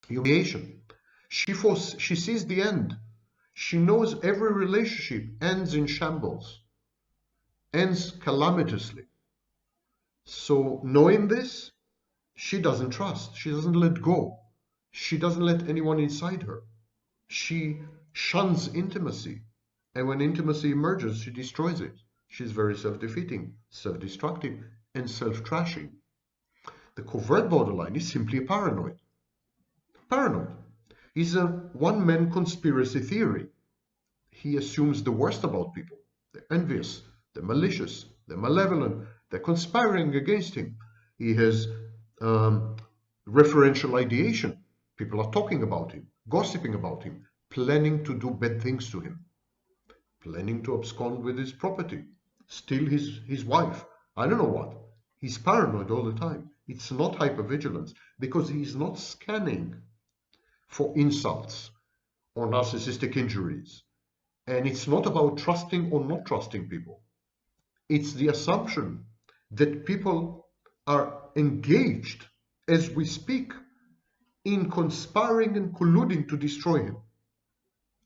humiliation. She sees the end. She knows every relationship ends in shambles, ends calamitously. So knowing this, she doesn't trust. She doesn't let go. She doesn't let anyone inside her. She shuns intimacy. And when intimacy emerges, she destroys it. She's very self-defeating, self-destructive, and self-trashing. The covert borderline is simply paranoid. Paranoid is a one-man conspiracy theory. He assumes the worst about people. They're envious, they're malicious, they're malevolent, they're conspiring against him. He has referential ideation. People are talking about him, gossiping about him, planning to do bad things to him, planning to abscond with his property, steal his wife. I don't know what. He's paranoid all the time. It's not hypervigilance because he's not scanning for insults or narcissistic injuries. And it's not about trusting or not trusting people. It's the assumption that people are engaged as we speak in conspiring and colluding to destroy him.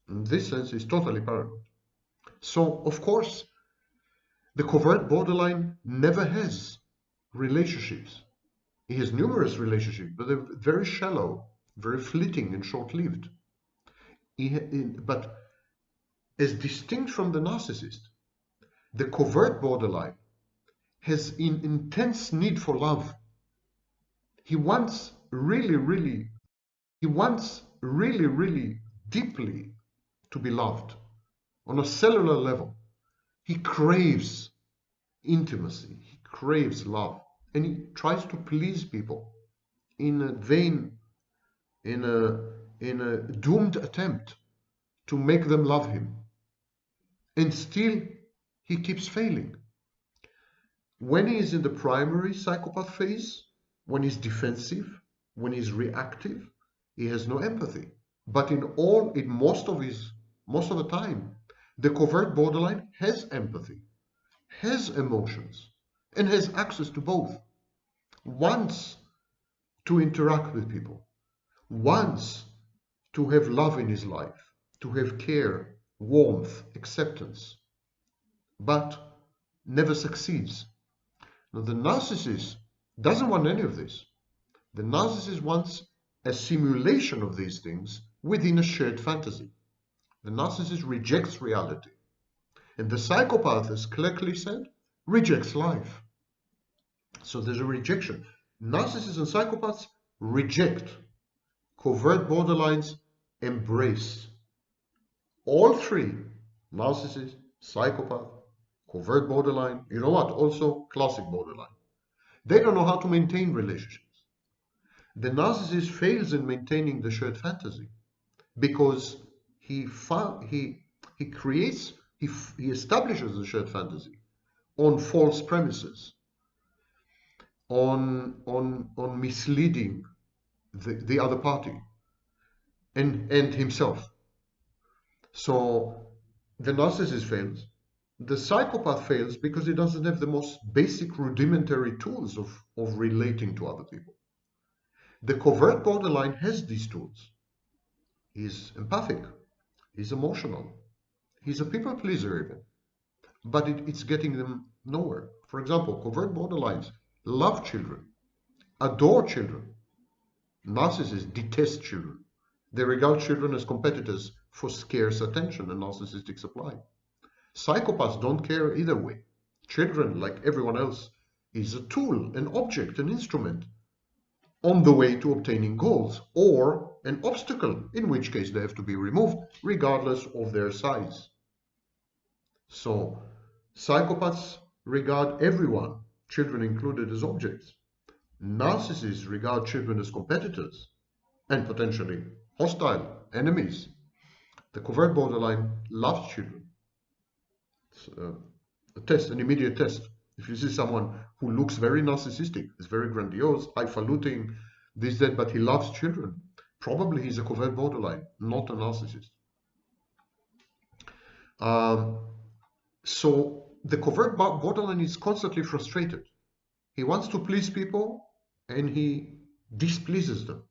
In this sense, he's totally paranoid. So, of course, the covert borderline never has relationships. He has numerous relationships, but they're very shallow, very fleeting and short-lived. But as distinct from the narcissist, the covert borderline has an intense need for love. He wants really deeply to be loved on a cellular level. He craves intimacy, he craves love, and he tries to please people in a vain, in a doomed attempt to make them love him. And still, he keeps failing. When he is in the primary psychopath phase, when he's defensive, when he's reactive, he has no empathy. But most of the time, the covert borderline has empathy, has emotions, and has access to both. Wants to interact with people, wants to have love in his life, to have care, warmth, acceptance, but never succeeds. Now, the narcissist doesn't want any of this. The narcissist wants a simulation of these things within a shared fantasy. The narcissist rejects reality. And the psychopath, as correctly said, rejects life. So there's a rejection. Narcissists and psychopaths reject. Covert borderlines embrace. All three, narcissist, psychopath, covert borderline, you know what, also classic borderline. They don't know how to maintain relationships. The narcissist fails in maintaining the shared fantasy because he establishes the shared fantasy on false premises, on misleading the other party and himself. So the narcissist fails. The psychopath fails because he doesn't have the most basic rudimentary tools of relating to other people. The covert borderline has these tools. He's empathic, he's emotional, he's a people pleaser even, but it's getting them nowhere. For example, covert borderlines love children, adore children. Narcissists detest children. They regard children as competitors for scarce attention and narcissistic supply. Psychopaths don't care either way. Children, like everyone else, is a tool, an object, an instrument on the way to obtaining goals, or an obstacle, in which case they have to be removed, regardless of their size. So, psychopaths regard everyone, children included, as objects. Narcissists regard children as competitors and potentially hostile enemies. The covert borderline loves children. It's an immediate test. If you see someone who looks very narcissistic, is very grandiose, highfalutin, this, that, but he loves children, probably he's a covert borderline, not a narcissist. So the covert borderline is constantly frustrated. He wants to please people and he displeases them.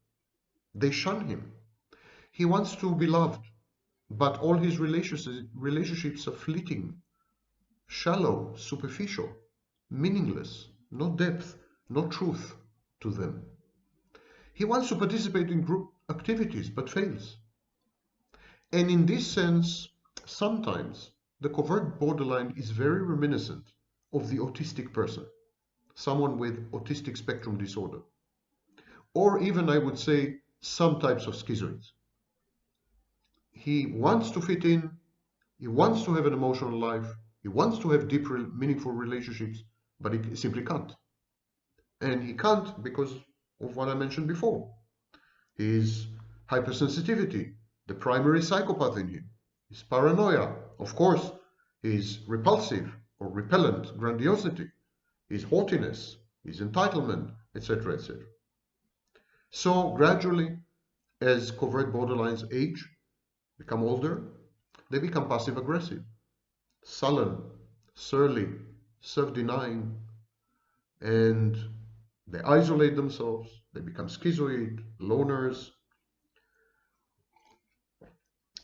They shun him. He wants to be loved, but all his relationships are fleeting, shallow, superficial, meaningless, no depth, no truth to them. He wants to participate in group activities, but fails. And in this sense, sometimes the covert borderline is very reminiscent of the autistic person, someone with autistic spectrum disorder, or even, I would say, some types of schizoids. He wants to fit in, he wants to have an emotional life, he wants to have deep, meaningful relationships, but he simply can't. And he can't because of what I mentioned before. His hypersensitivity, the primary psychopath in him, his paranoia, of course, his repulsive or repellent grandiosity, his haughtiness, his entitlement, etc., etc. So gradually, as covert borderlines age, become older, they become passive-aggressive, sullen, surly, self-denying, and they isolate themselves, they become schizoid, loners,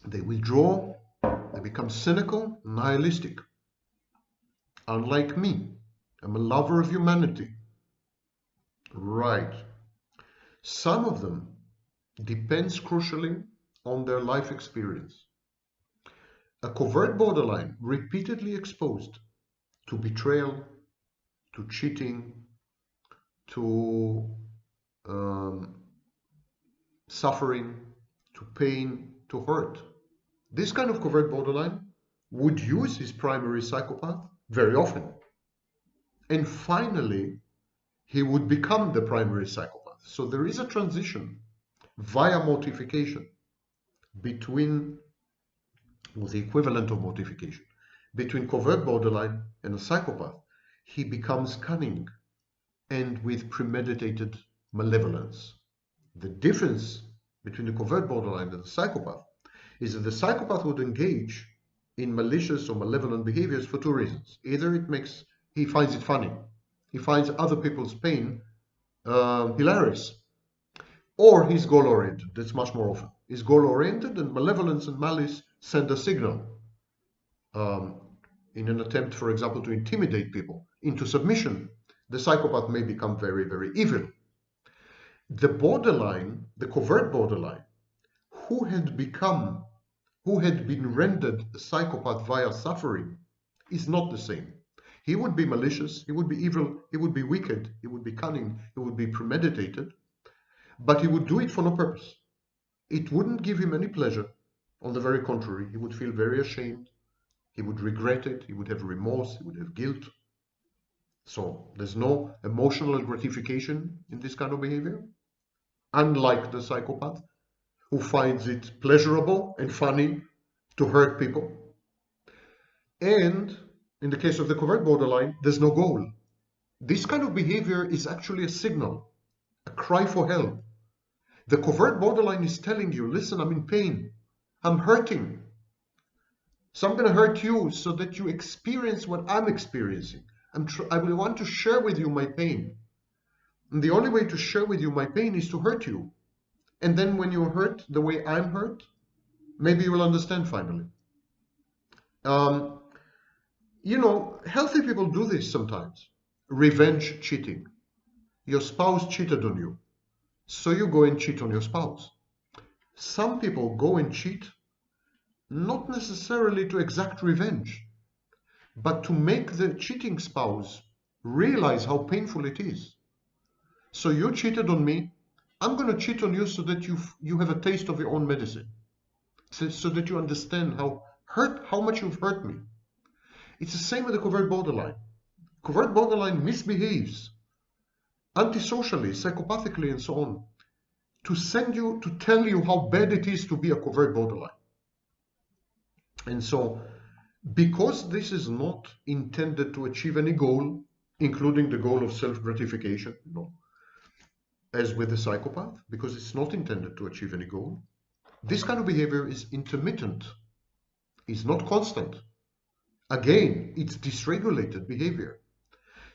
they withdraw, they become cynical, nihilistic. Unlike me, I'm a lover of humanity. Right. Some of them depends crucially on their life experience. A covert borderline repeatedly exposed to betrayal, to cheating, to suffering, to pain, to hurt. This kind of covert borderline would use his primary psychopath very often. And finally, he would become the primary psychopath. So there is a transition via mortification between, or the equivalent of mortification, between covert borderline and a psychopath. He becomes cunning and with premeditated malevolence. The difference between the covert borderline and the psychopath is that the psychopath would engage in malicious or malevolent behaviors for two reasons. Either he finds it funny, he finds other people's pain hilarious, or he's goal-oriented. That's much more often. He's goal-oriented, and malevolence and malice send a signal in an attempt, for example, to intimidate people into submission. The psychopath may become very, very evil. The borderline, the covert borderline, who had been rendered a psychopath via suffering, is not the same. He would be malicious, he would be evil, he would be wicked, he would be cunning, he would be premeditated, but he would do it for no purpose. It wouldn't give him any pleasure. On the very contrary, he would feel very ashamed, he would regret it, he would have remorse, he would have guilt. So there's no emotional gratification in this kind of behavior, unlike the psychopath, who finds it pleasurable and funny to hurt people. And in the case of the covert borderline, there's no goal. This kind of behavior is actually a signal, a cry for help. The covert borderline is telling you, listen, I'm in pain, I'm hurting. So I'm going to hurt you so that you experience what I'm experiencing. I will want to share with you my pain. And the only way to share with you my pain is to hurt you. And then when you're hurt the way I'm hurt, maybe you will understand finally. You know, healthy people do this sometimes. Revenge cheating. Your spouse cheated on you, so you go and cheat on your spouse. Some people go and cheat not necessarily to exact revenge, but to make the cheating spouse realize how painful it is. So you cheated on me, I'm going to cheat on you so that you have a taste of your own medicine, so that you understand how much you've hurt me. It's the same with the covert borderline. Covert borderline misbehaves antisocially, psychopathically, and so on, to tell you how bad it is to be a covert borderline. And so, because this is not intended to achieve any goal, including the goal of self-gratification, as with the psychopath, because it's not intended to achieve any goal, this kind of behavior is intermittent, is not constant. Again, it's dysregulated behavior.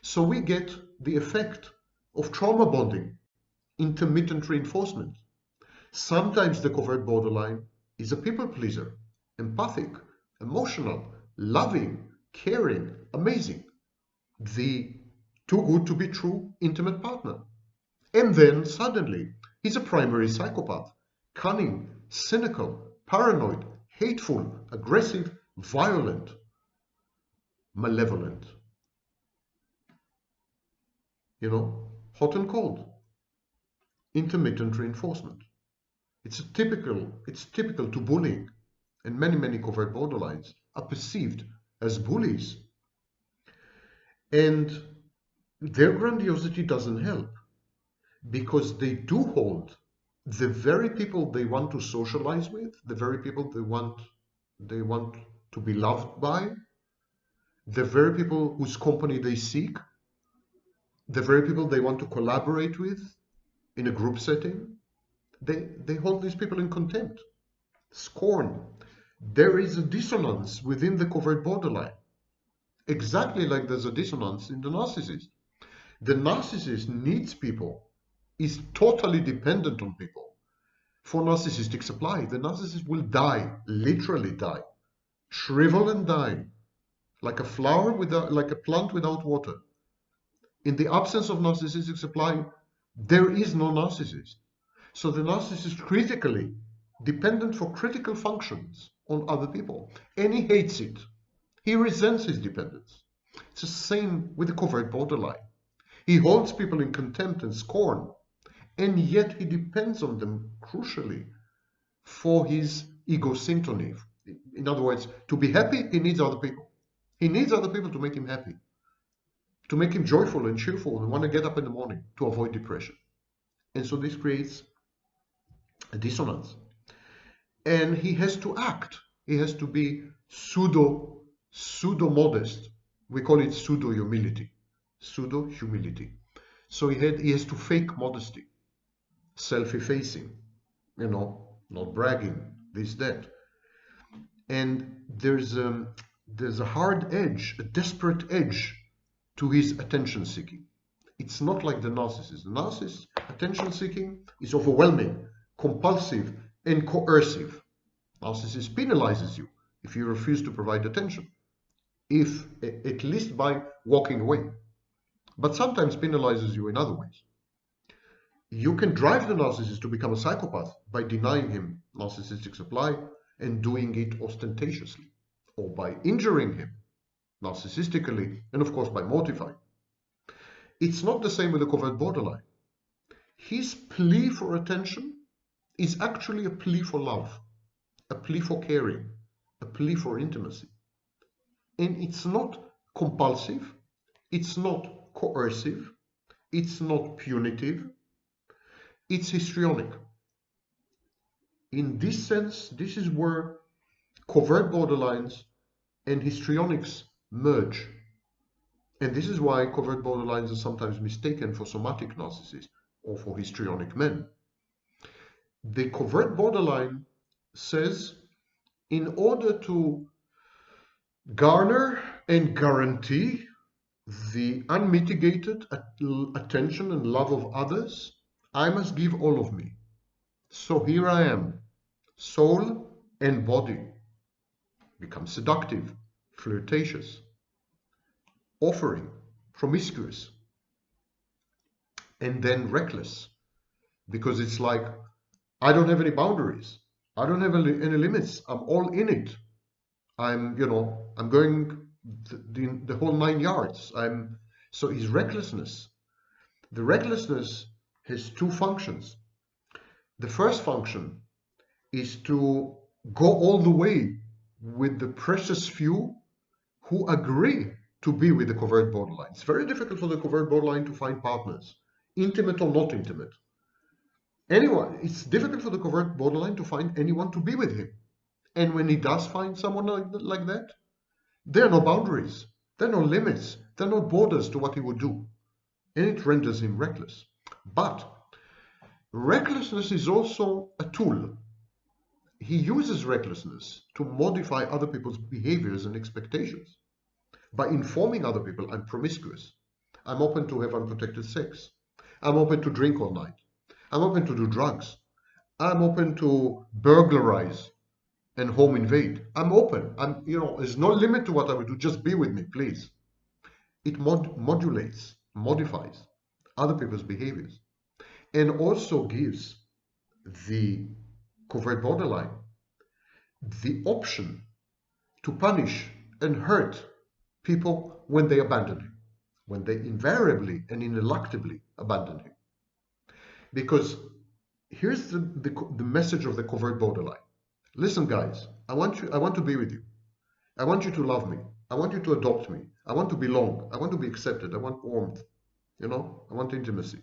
So we get the effect of trauma bonding, intermittent reinforcement. Sometimes the covert borderline is a people pleaser, empathic, emotional, loving, caring, amazing, the too good to be true intimate partner. And then suddenly he's a primary psychopath, cunning, cynical, paranoid, hateful, aggressive, violent, malevolent. Hot and cold, intermittent reinforcement. It's typical to bullying, and many covert borderlines are perceived as bullies. And their grandiosity doesn't help, because they do hold the very people they want to socialize with, the very people they want to be loved by, the very people whose company they seek, the very people they want to collaborate with in a group setting. They hold these people in contempt, scorn. There is a dissonance within the covert borderline, exactly like there's a dissonance in the narcissist. The narcissist needs people, is totally dependent on people for narcissistic supply. The narcissist will die, literally die, shrivel and die, like a flower like a plant without water. In the absence of narcissistic supply, there is no narcissist. So the narcissist is critically dependent for critical functions on other people, and he hates it. He resents his dependence. It's the same with the covert borderline. He holds people in contempt and scorn, and yet he depends on them crucially for his ego syntony. In other words, to be happy, he needs other people. He needs other people to make him happy, to make him joyful and cheerful and want to get up in the morning, to avoid depression. And so this creates a dissonance. And he has to act. He has to be pseudo modest. We call it pseudo humility. Pseudo humility. So he has to fake modesty, self-effacing, not bragging, this, that. And there's a hard edge, a desperate edge to his attention seeking. It's not like the narcissist. The narcissist's attention seeking is overwhelming, compulsive, and coercive. Narcissist penalizes you if you refuse to provide attention, at least by walking away, but sometimes penalizes you in other ways. You can drive the narcissist to become a psychopath by denying him narcissistic supply and doing it ostentatiously, or by injuring him narcissistically, and of course by mortifying. It's not the same with the covert borderline. His plea for attention is actually a plea for love, a plea for caring, a plea for intimacy. And it's not compulsive, it's not coercive, it's not punitive, it's histrionic. In this sense, this is where covert borderlines and histrionics merge. And this is why covert borderlines are sometimes mistaken for somatic narcissists or for histrionic men. The covert borderline says, in order to garner and guarantee the unmitigated attention and love of others, I must give all of me. So here I am, soul and body. Become seductive, flirtatious, offering, promiscuous, and then reckless, because it's like, I don't have any boundaries. I don't have any limits. I'm all in it. I'm going the whole 9 yards. So his recklessness. The recklessness has two functions. The first function is to go all the way with the precious few who agree to be with the covert borderline. It's very difficult for the covert borderline to find partners, intimate or not intimate. It's difficult for the covert borderline to find anyone to be with him. And when he does find someone like that, there are no boundaries, there are no limits, there are no borders to what he would do. And it renders him reckless. But recklessness is also a tool. He uses recklessness to modify other people's behaviors and expectations by informing other people, I'm promiscuous, I'm open to have unprotected sex, I'm open to drink all night, I'm open to do drugs, I'm open to burglarize and home invade. I'm open. There's no limit to what I would do. Just be with me, please. It modulates, modifies other people's behaviors, and also gives the covert borderline the option to punish and hurt people when they abandon him, when they invariably and ineluctably abandon him. Because here's the message of the covert borderline. Listen, guys, I want to be with you. I want you to love me. I want you to adopt me. I want to belong. I want to be accepted. I want warmth. I want intimacy.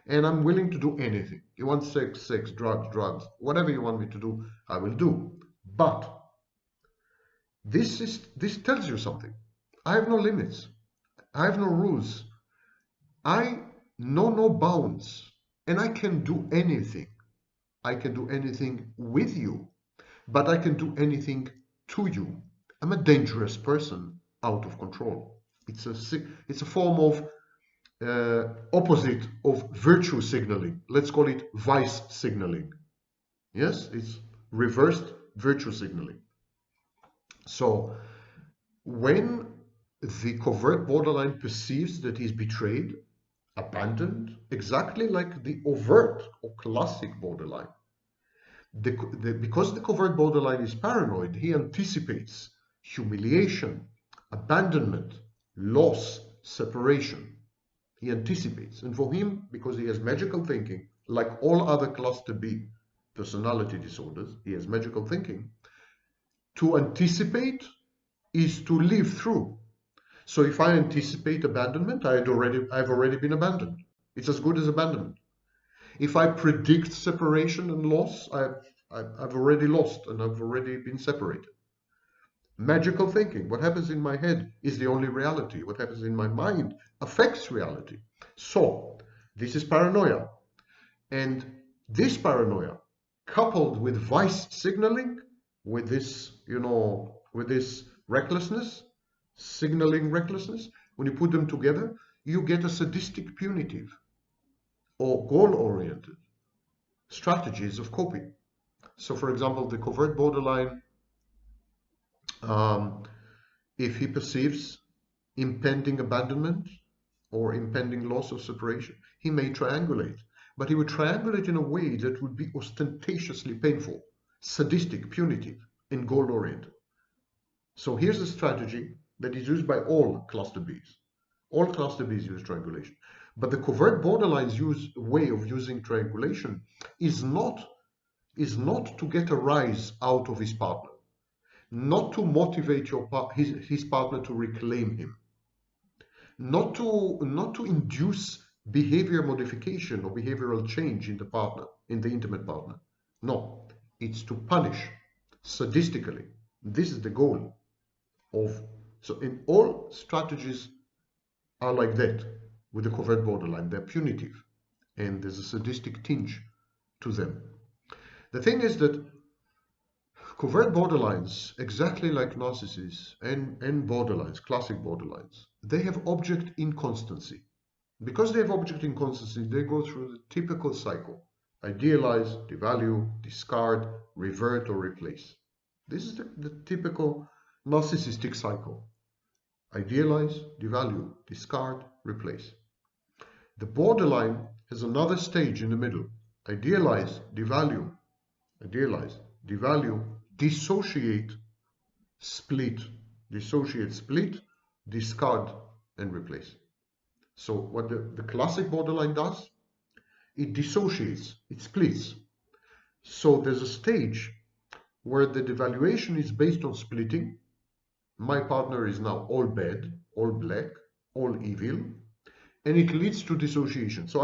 And I'm willing to do anything. You want sex, sex, drugs, whatever you want me to do, I will do. But this tells you something. I have no limits. I have no rules. I know no bounds. And I can do anything. I can do anything with you, but I can do anything to you. I'm a dangerous person, out of control. It's a form of opposite of virtue signaling. Let's call it vice signaling. Yes, it's reversed virtue signaling. So when the covert borderline perceives that he's betrayed, abandoned, exactly like the overt or classic borderline, because the covert borderline is paranoid, he anticipates humiliation, abandonment, loss, separation. He anticipates. And for him, because he has magical thinking, like all other cluster B personality disorders, he has magical thinking. To anticipate is to live through. So if I anticipate abandonment, I've already been abandoned. It's as good as abandonment. If I predict separation and loss, I've already lost and I've already been separated. Magical thinking. What happens in my head is the only reality. What happens in my mind affects reality. So this is paranoia. And this paranoia, coupled with vice signaling, with this recklessness, signaling recklessness, when you put them together, you get a sadistic, punitive, or goal-oriented strategies of coping. So, for example, the covert borderline, if he perceives impending abandonment or impending loss or separation, he may triangulate. But he would triangulate in a way that would be ostentatiously painful, sadistic, punitive, and goal-oriented. So here's a strategy that is used by all cluster Bs. All cluster Bs use triangulation. But the covert borderline's way of using triangulation is not to get a rise out of his partner, not to motivate his partner to reclaim him, not to induce behavior modification or behavioral change in the partner, in the intimate partner. No, it's to punish sadistically. This is the goal of. So in all strategies are like that with the covert borderline. They're punitive and there's a sadistic tinge to them. The thing is that covert borderlines, exactly like narcissists and borderlines, classic borderlines, they have object inconstancy. Because they have object inconstancy, they go through the typical cycle. Idealize, devalue, discard, revert, or replace. This is the typical narcissistic cycle. Idealize, devalue, discard, replace. The borderline has another stage in the middle. Idealize, devalue, dissociate, split, discard, and replace. So what the classic borderline does, it dissociates, it splits. So there's a stage where the devaluation is based on splitting. My partner is now all bad, all black, all evil, and it leads to dissociation. So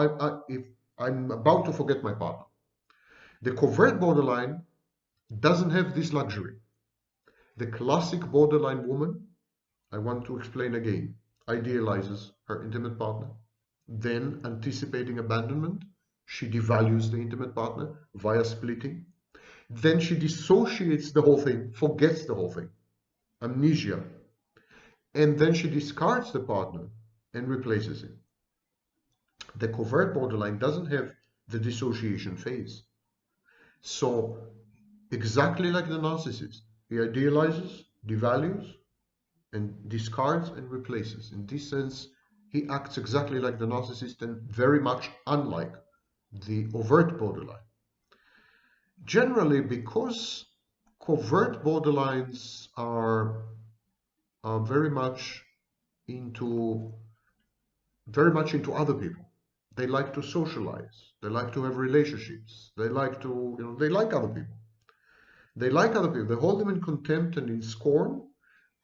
if I'm about to forget my partner. The covert borderline doesn't have this luxury. The classic borderline woman, I want to explain again, idealizes her intimate partner. Then, anticipating abandonment, she devalues the intimate partner via splitting. Then she dissociates the whole thing, forgets the whole thing, amnesia. And then she discards the partner and replaces him. The covert borderline doesn't have the dissociation phase. So, exactly like the narcissist, he idealizes, devalues, and discards and replaces. In this sense, he acts exactly like the narcissist and very much unlike the overt borderline. Generally, because covert borderlines are into very much into other people. They like to socialize. They like to have relationships. They like to, they like other people. They like other people. They hold them in contempt and in scorn,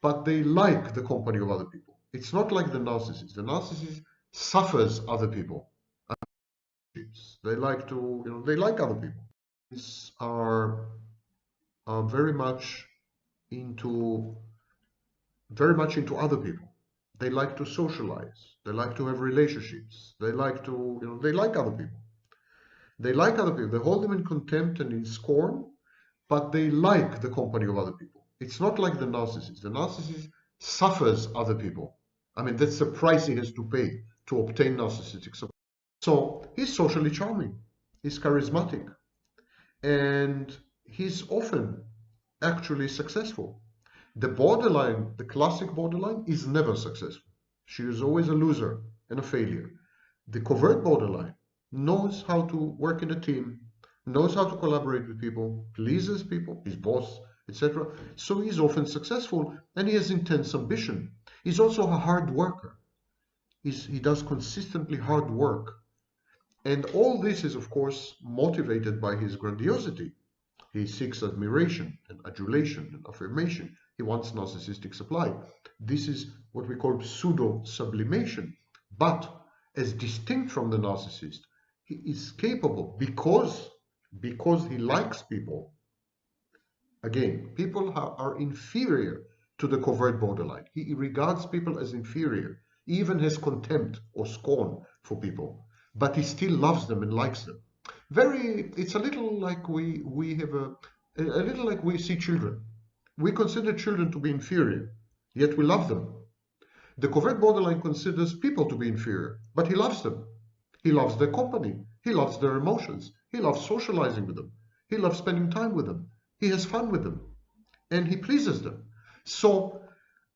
but they like the company of other people. It's not like the narcissist. The narcissist suffers other people. They like to, they like other people. These are into very much into other people. They like to socialize. They like to have relationships. They like to, they like other people. They like other people. They hold them in contempt and in scorn, but they like the company of other people. It's not like the narcissist. The narcissist suffers other people. I mean, that's the price he has to pay to obtain narcissistic support. So he's socially charming, he's charismatic, and he's often actually successful. The borderline, the classic borderline, is never successful. She is always a loser and a failure. The covert borderline knows how to work in a team, knows how to collaborate with people, pleases people, his boss, etc. So he's often successful and he has intense ambition. He's also a hard worker. He does consistently hard work. And all this is, of course, motivated by his grandiosity. He seeks admiration and adulation and affirmation. He wants narcissistic supply. This is what we call pseudo-sublimation. But as distinct from the narcissist, he is capable because he likes people. Again, people are inferior to the covert borderline. He regards people as inferior, even has contempt or scorn for people, but he still loves them and likes them. It's a little like we have a little like we see children. We consider children to be inferior, yet we love them. The covert borderline considers people to be inferior, but he loves them. He loves their company. He loves their emotions. He loves socializing with them. He loves spending time with them. He has fun with them. And he pleases them. So,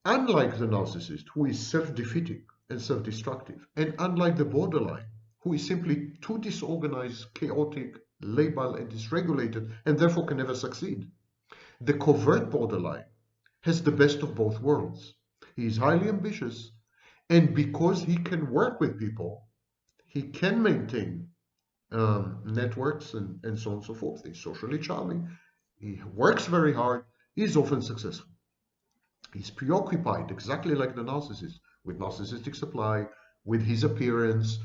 unlike the narcissist, who is self-defeating and self-destructive, and unlike the borderline, who is simply too disorganized, chaotic, labile, and dysregulated, and therefore can never succeed, the covert borderline has the best of both worlds. He is highly ambitious, and because he can work with people, he can maintain networks and so on and so forth. He's socially charming. He works very hard. He's often successful. He's preoccupied, exactly like the narcissist, with narcissistic supply, with his appearance.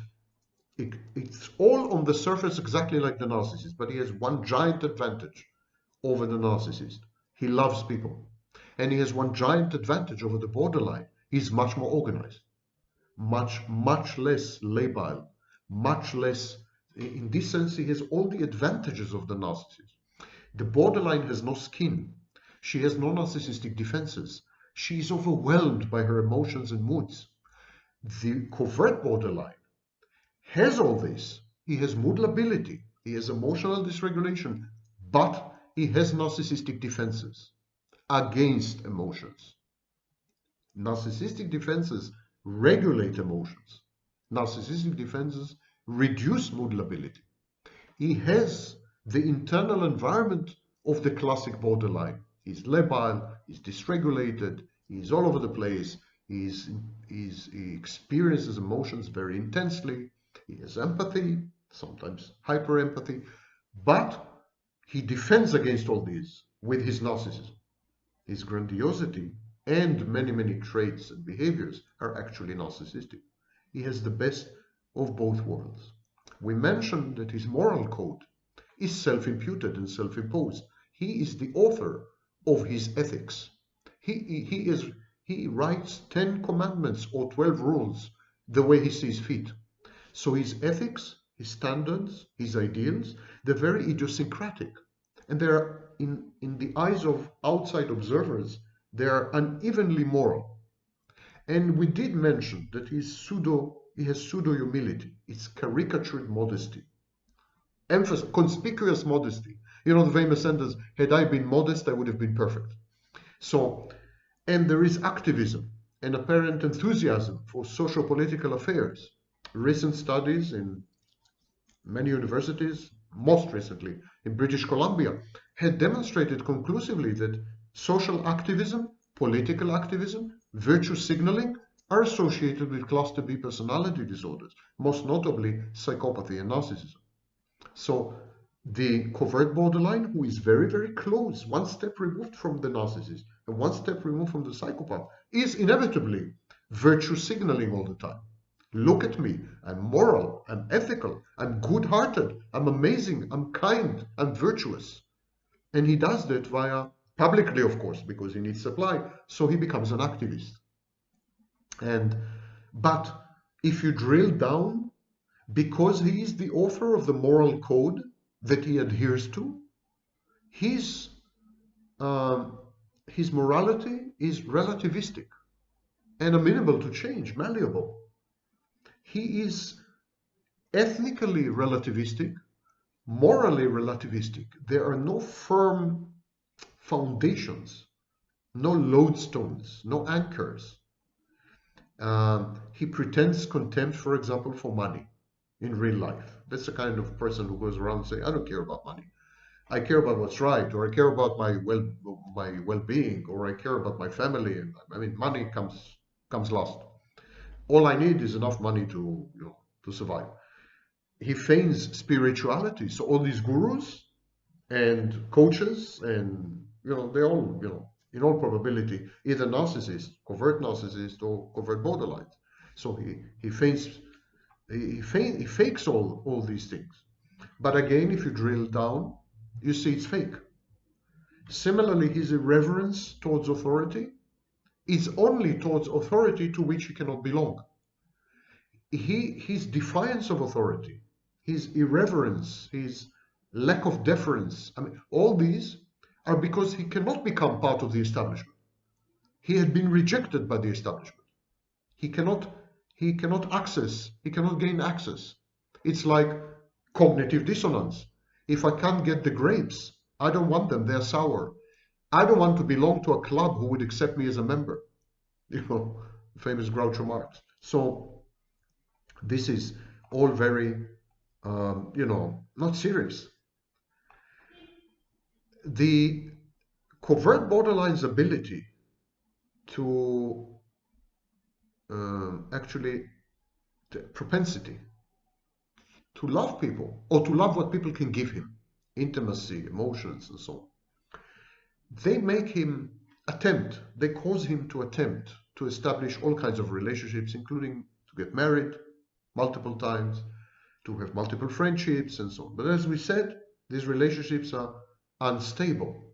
It's all on the surface exactly like the narcissist, but he has one giant advantage over the narcissist. He loves people. And he has one giant advantage over the borderline. He's much more organized, much less labile, much less. In this sense, he has all the advantages of the narcissist. The borderline has no skin. She has no narcissistic defenses. She is overwhelmed by her emotions and moods. The covert borderline has all this. He has mood lability. He has emotional dysregulation, but he has narcissistic defenses against emotions. Narcissistic defenses regulate emotions. Narcissistic defenses reduce mood lability. He has the internal environment of the classic borderline. He's labile, he's dysregulated, he's all over the place, he experiences emotions very intensely, he has empathy, sometimes hyper-empathy, but he defends against all these with his narcissism. His grandiosity and many traits and behaviors are actually narcissistic. He has the best of both worlds. We mentioned that his moral code is self-imputed and self-imposed. He is the author of his ethics. He writes 10 commandments or 12 rules the way he sees fit. So his ethics, his standards, his ideals, they're very idiosyncratic. And they're, in the eyes of outside observers, they're unevenly moral. And we did mention that he has pseudo-humility. It's caricatured modesty. Conspicuous modesty. You know, the famous sentence, had I been modest, I would have been perfect. So, and there is activism, an apparent enthusiasm for socio-political affairs. Recent studies in many universities, most recently in British Columbia, had demonstrated conclusively that social activism, political activism, virtue signaling are associated with cluster B personality disorders, most notably psychopathy and narcissism. So the covert borderline, who is very, very close, one step removed from the narcissist and one step removed from the psychopath, is inevitably virtue signaling all the time. Look at me. I'm moral. I'm ethical. I'm good-hearted. I'm amazing. I'm kind. I'm virtuous. And he does that via publicly, of course, because he needs supply. So he becomes an activist. But if you drill down, because he is the author of the moral code that he adheres to, his um, his morality is relativistic and amenable to change, malleable. He is ethnically relativistic, morally relativistic. There are no firm foundations, no lodestones, no anchors. He pretends contempt, for example, for money in real life. That's the kind of person who goes around saying, I don't care about money. I care about what's right, or I care about my well-being, or I care about my family. And I mean, money comes last. All I need is enough money to survive. He feigns spirituality. So all these gurus and coaches and they all in all probability either narcissist, covert narcissist, or covert borderlines. So he feigns he fakes all these things. But again, if you drill down, you see it's fake. Similarly, his irreverence towards authority is only towards authority to which he cannot belong. His defiance of authority, his irreverence, his lack of deference, I mean, all these are because he cannot become part of the establishment. He had been rejected by the establishment. He cannot gain access. It's like cognitive dissonance. If I can't get the grapes, I don't want them, they're sour. I don't want to belong to a club who would accept me as a member. Famous Groucho Marx. So this is all very, not serious. The covert borderline's ability to actually, the propensity to love people, or to love what people can give him, intimacy, emotions, and so on, they make him they cause him to attempt to establish all kinds of relationships, including to get married multiple times, to have multiple friendships, and so on. But as we said, these relationships are unstable.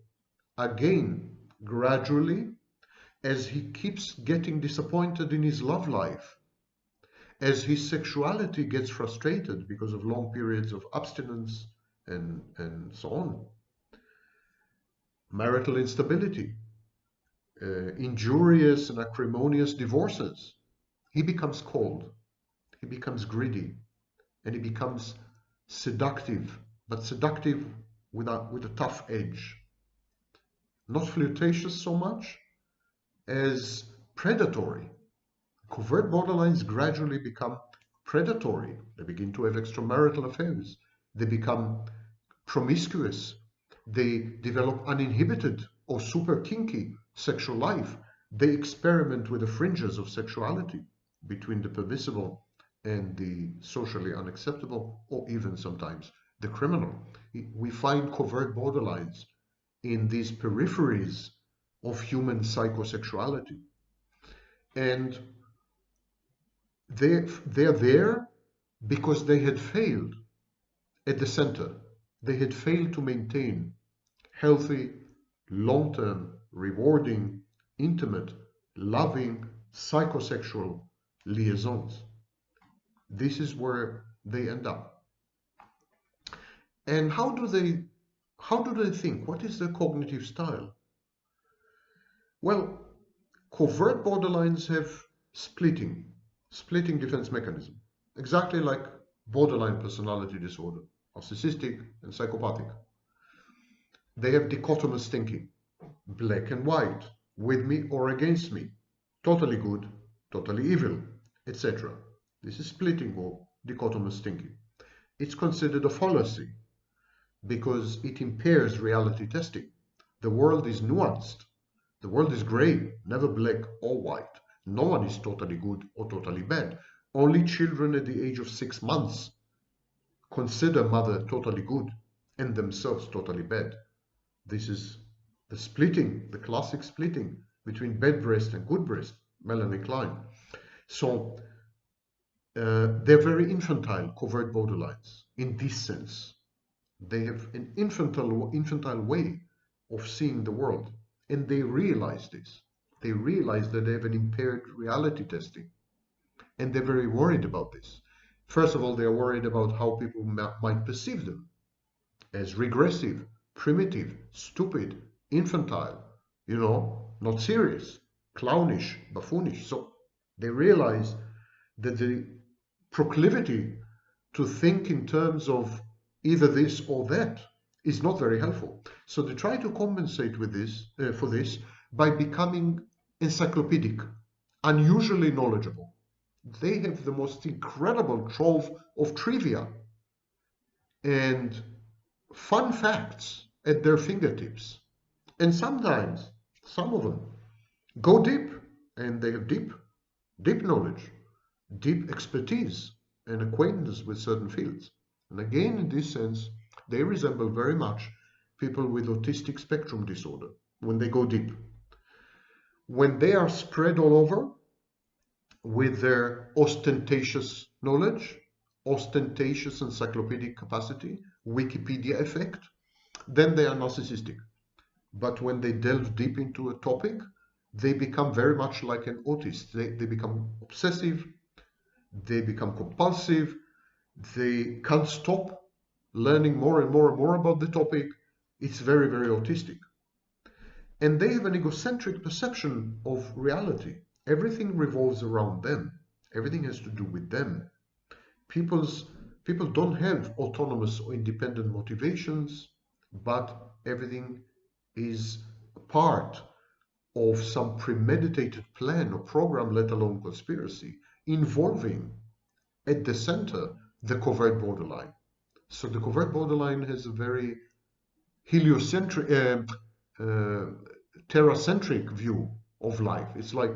Again, gradually, as he keeps getting disappointed in his love life, as his sexuality gets frustrated because of long periods of abstinence and so on, marital instability, injurious and acrimonious divorces, he becomes cold, he becomes greedy, and he becomes seductive, but seductive with a tough edge. Not flirtatious so much as predatory. Covert borderlines gradually become predatory. They begin to have extramarital affairs. They become promiscuous. They develop uninhibited or super kinky sexual life. They experiment with the fringes of sexuality between the permissible and the socially unacceptable, or even sometimes the criminal. We find covert borderlines in these peripheries of human psychosexuality. And they're there because they had failed at the center. They had failed to maintain healthy, long-term, rewarding, intimate, loving, psychosexual liaisons. This is where they end up. And how do they think? What is their cognitive style? Well, covert borderlines have splitting defense mechanism, exactly like borderline personality disorder, narcissistic and psychopathic. They have dichotomous thinking, black and white, with me or against me, totally good, totally evil, etc. This is splitting or dichotomous thinking. It's considered a fallacy because it impairs reality testing. The world is nuanced. The world is gray, never black or white. No one is totally good or totally bad. Only children at the age of 6 months consider mother totally good and themselves totally bad. This is the splitting, the classic splitting between bad breast and good breast, Melanie Klein. So they're very infantile, covert borderlines in this sense. They have an infantile way of seeing the world, and they realize this. They realize that they have an impaired reality testing, and they're very worried about this. First of all, they are worried about how people might perceive them as regressive, primitive, stupid, infantile, not serious, clownish, buffoonish. So they realize that the proclivity to think in terms of either this or that is not very helpful. So they try to compensate with this for this by becoming encyclopedic, unusually knowledgeable. They have the most incredible trove of trivia and fun facts at their fingertips. And sometimes, some of them go deep, and they have deep knowledge, deep expertise, and acquaintance with certain fields. And again, in this sense, they resemble very much people with autistic spectrum disorder when they go deep. When they are spread all over with their ostentatious knowledge, ostentatious encyclopedic capacity, Wikipedia effect, then they are narcissistic. But when they delve deep into a topic, they become very much like an autist. They become obsessive, they become compulsive, they can't stop learning more and more and more about the topic. It's very, very autistic. And they have an egocentric perception of reality. Everything revolves around them. Everything has to do with them. People don't have autonomous or independent motivations, but everything is part of some premeditated plan or program, let alone conspiracy, involving at the center the covert borderline. So the covert borderline has a very heliocentric, terracentric view of life. It's like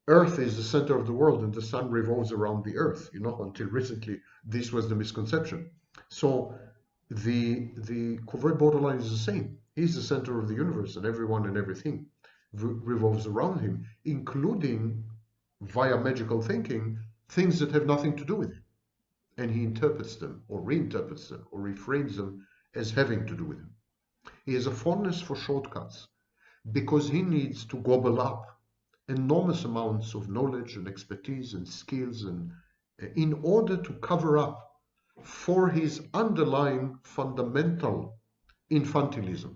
Earth is the center of the world and the sun revolves around the Earth. Until recently, this was the misconception. So the covert borderline is the same. He's the center of the universe, and everyone and everything revolves around him, including, via magical thinking, things that have nothing to do with him. And he interprets them, or reinterprets them, or reframes them as having to do with him. He has a fondness for shortcuts because he needs to gobble up enormous amounts of knowledge and expertise and skills and in order to cover up for his underlying fundamental infantilism.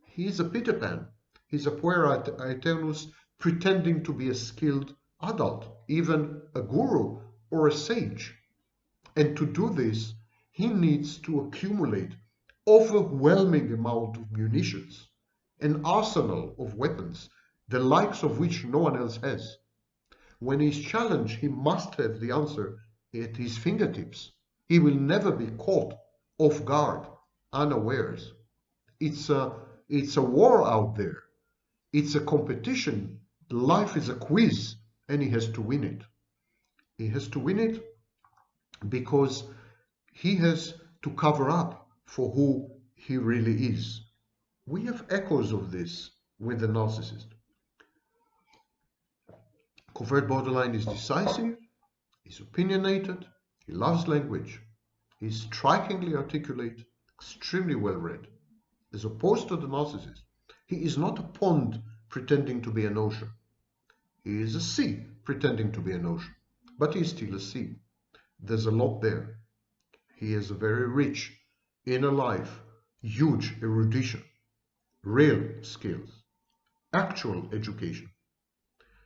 He is a Peter Pan. He's a puer aeternus pretending to be a skilled adult, even a guru or a sage. And to do this, he needs to accumulate overwhelming amount of munitions, an arsenal of weapons, the likes of which no one else has. When he's challenged, he must have the answer at his fingertips. He will never be caught off guard, unawares. It's a war out there. It's a competition. Life is a quiz, and he has to win it. He has to win it because he has to cover up for who he really is. We have echoes of this with the narcissist. Covert borderline is decisive, he's opinionated, he loves language, he's strikingly articulate, extremely well read. As opposed to the narcissist, he is not a pond pretending to be an ocean. He is a sea pretending to be an ocean, but he is still a sea. There's a lot there. He has a very rich inner life, huge erudition, real skills, actual education.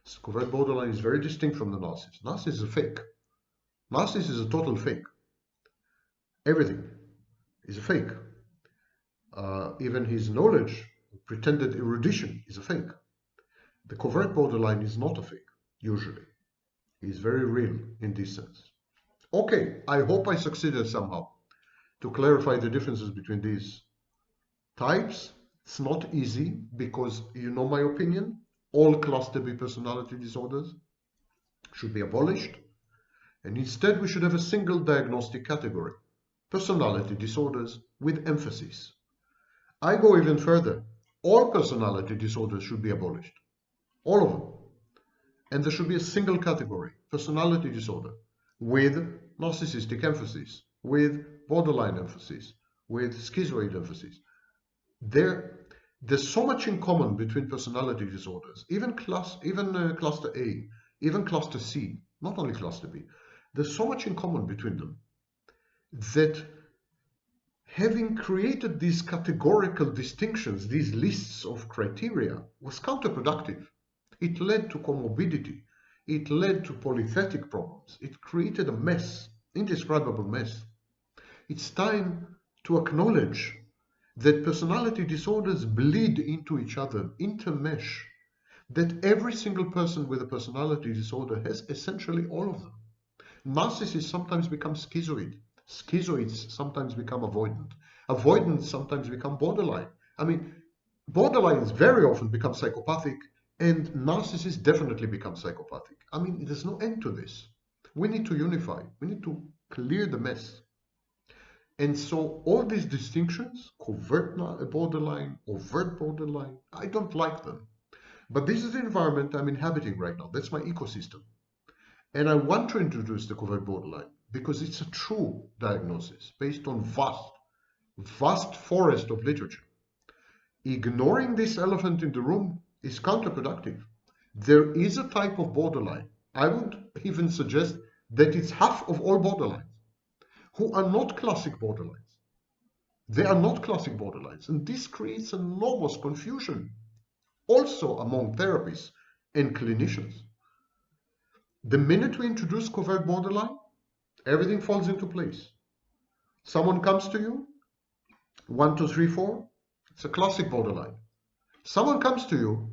So covert borderline is very distinct from the narcissist. Narcissist is a fake. Narcissist is a total fake. Everything is a fake. Even his knowledge, pretended erudition, is a fake. The covert borderline is not a fake, usually. He's very real in this sense. Okay, I hope I succeeded somehow to clarify the differences between these types. It's not easy because, you know my opinion, all cluster B personality disorders should be abolished, and instead we should have a single diagnostic category, personality disorders with emphasis. I go even further. All personality disorders should be abolished. All of them. And there should be a single category, personality disorder, with narcissistic emphasis, with borderline emphasis, with schizoid emphasis. There's so much in common between personality disorders, even cluster A, even cluster C, not only cluster B. There's so much in common between them that having created these categorical distinctions, these lists of criteria, was counterproductive. It led to comorbidity. It led to polythetic problems. It created a mess, indescribable mess. It's time to acknowledge that personality disorders bleed into each other, intermesh, that every single person with a personality disorder has essentially all of them. Narcissists sometimes become schizoid. Schizoids sometimes become avoidant. Avoidants sometimes become borderline. I mean, borderlines very often become psychopathic, and narcissists definitely become psychopathic. I mean, there's no end to this. We need to unify. We need to clear the mess. And so all these distinctions, covert borderline, overt borderline, I don't like them. But this is the environment I'm inhabiting right now. That's my ecosystem. And I want to introduce the covert borderline because it's a true diagnosis based on vast forest of literature. Ignoring this elephant in the room is counterproductive. There is a type of borderline. I would even suggest that it's half of all borderlines who are not classic borderlines. They are not classic borderlines, and this creates enormous confusion also among therapists and clinicians. The minute we introduce covert borderline, everything falls into place. Someone comes to you, 1, 2, 3, 4, it's a classic borderline. Someone comes to you,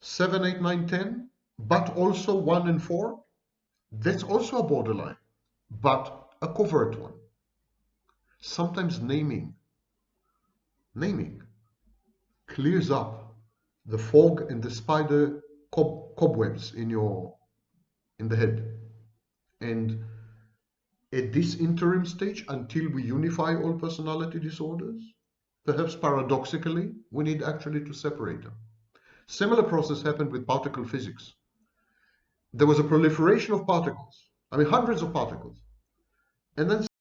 7, 8, 9, 10, but also 1 and 4, that's also a borderline, but a covert one. Sometimes naming clears up the fog and the spider cobwebs in the head. And at this interim stage, until we unify all personality disorders, perhaps paradoxically, we need actually to separate them. Similar process happened with particle physics. There was a proliferation of particles, I mean hundreds of particles, and then